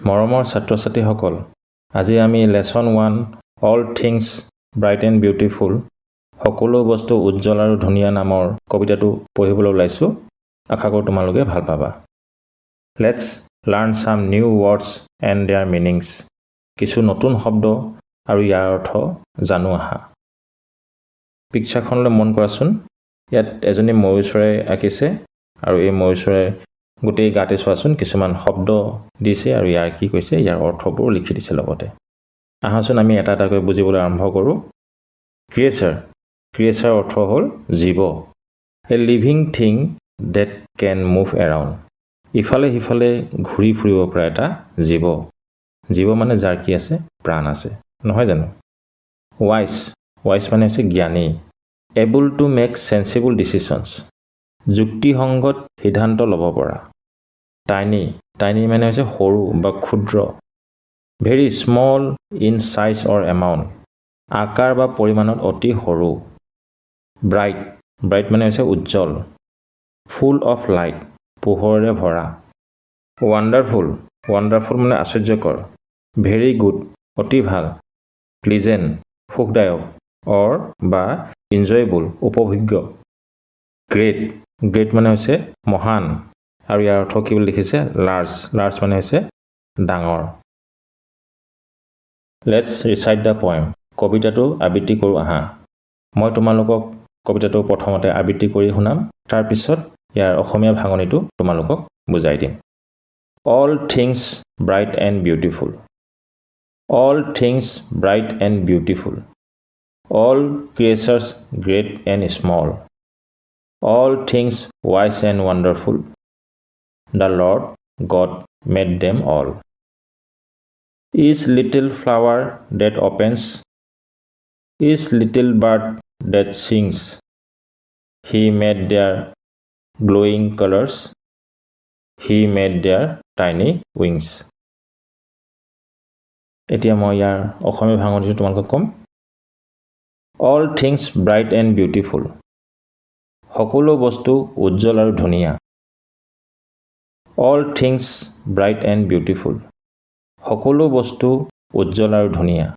মৰমৰ ছাত্ৰ-ছাত্ৰীসকল, আজি আমি lesson 1 all things bright and beautiful সকলো বস্তু উজ্জ্বল আৰু ধুনীয়া নামৰ কবিতাটো পঢ়িবলৈ ওলাইছো। আশা কৰোঁ তোমালোকে ভাল পাবা। Let's learn some new words and their meanings. কিছু নতুন শব্দ আৰু ইয়াৰ অৰ্থ জানো আহা। পিকচাৰখনলৈ মন কৰাচোন। ইয়াত এজনী ময়ূৰ চৰাই আঁকিছে আৰু এই ময়ূৰ চৰাই গোটেই গাতে চোৱাচোন কিছুমান শব্দ দিছে আৰু ইয়াৰ কি কৈছে ইয়াৰ অৰ্থবোৰ লিখি দিছে লগতে। আহাচোন আমি এটা এটাকৈ বুজিবলৈ আৰম্ভ কৰোঁ। ক্ৰিয়েচাৰ অৰ্থ হ'ল জীৱ। A living thing that can move around. ইফালে সিফালে ঘূৰি ফুৰিব পৰা এটা জীৱ মানে যাৰ কি আছে প্ৰাণ আছে, নহয় জানো? ৱাইজ মানে হৈছে জ্ঞানী। Able to make sensible decisions. যুক্তিসংগত সিদ্ধান্ত ল'ব পৰা। টাইনি মানে হৈছে সৰু বা ক্ষুদ্ৰ। Very small in size or amount. আকাৰ বা পৰিমাণত অতি সৰু। ব্ৰাইট মানে হৈছে উজ্জ্বল। ফুল অফ লাইট পোহৰেৰে ভৰা। ৱাণ্ডাৰফুল মানে আশ্চৰ্যকৰ। ভেৰি গুড অতি ভাল। প্লিজেণ্ট সুখদায়ক অৰ বা ইনজয়েবল উপভোগ্য। গ্ৰেট মানে হৈছে মহান আৰু ইয়াৰ অৰ্থ কি বুলি লিখিছে লাৰ্জ মানে হৈছে ডাঙৰ। Let's recite the poem. কবিতাটো আবৃত্তি কৰোঁ আহা। মই তোমালোকক কবিতাটো প্ৰথমতে আবৃত্তি কৰি শুনাম, তাৰপিছত ইয়াৰ অসমীয়া ভাঙনিটো তোমালোকক বুজাই দিম। All things bright and beautiful. All things bright and beautiful. All creatures great and small. All things wise and wonderful. The Lord God made them all. Each little flower that opens, each little bird that sings, He made their glowing colors, He made their tiny wings. এতিয়া মই ইয়াৰ অসমীয়া ভাঙনিটো তোমালোকক ক'ম। All things bright and beautiful. সকলো বস্তু উজ্জ্বল আৰু ধুনীয়া। All things bright and beautiful. সকলো বস্তু উজ্জ্বল আৰু ধুনীয়া।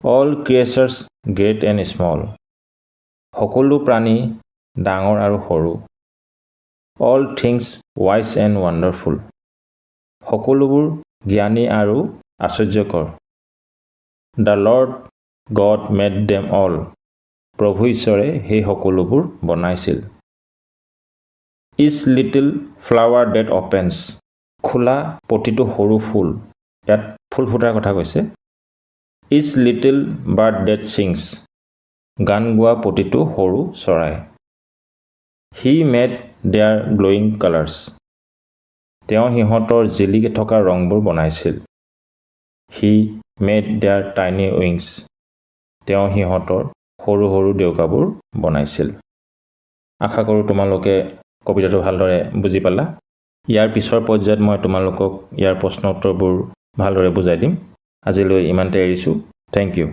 All creatures great and small. সকলো প্ৰাণী ডাঙৰ আৰু সৰু। All things wise and wonderful. সকলোবোৰ জ্ঞানী আৰু আশ্চৰ্যকৰ। The Lord God made them all. প্ৰভু ঈশ্বৰে সেই সকলোবোৰ বনাইছিল। Each little flower that opens. খোলা প্ৰতিটো সৰু ফুল, ইয়াত ফুল ফুটাৰ কথা কৈছে। Each little bird that sings. গান গোৱা প্ৰতিটো সৰু চৰাই। He made their glowing colors. তেওঁ সিহঁতৰ জিলিকি থকা ৰংবোৰ বনাইছিল। He made their tiny wings. তেওঁ সিহঁতৰ সৰু সৰু ডেউকাবোৰ বনাইছিল। আশা কৰোঁ তোমালোকে কবিতাটো ভালদৰে বুজি পালা। ইয়াৰ পিছৰ পৰ্যায়ত মই তোমালোকক ইয়াৰ প্ৰশ্ন উত্তৰবোৰ ভালদৰে বুজাই দিম। আজিলৈ ইমানতে এৰিছোঁ। Thank U.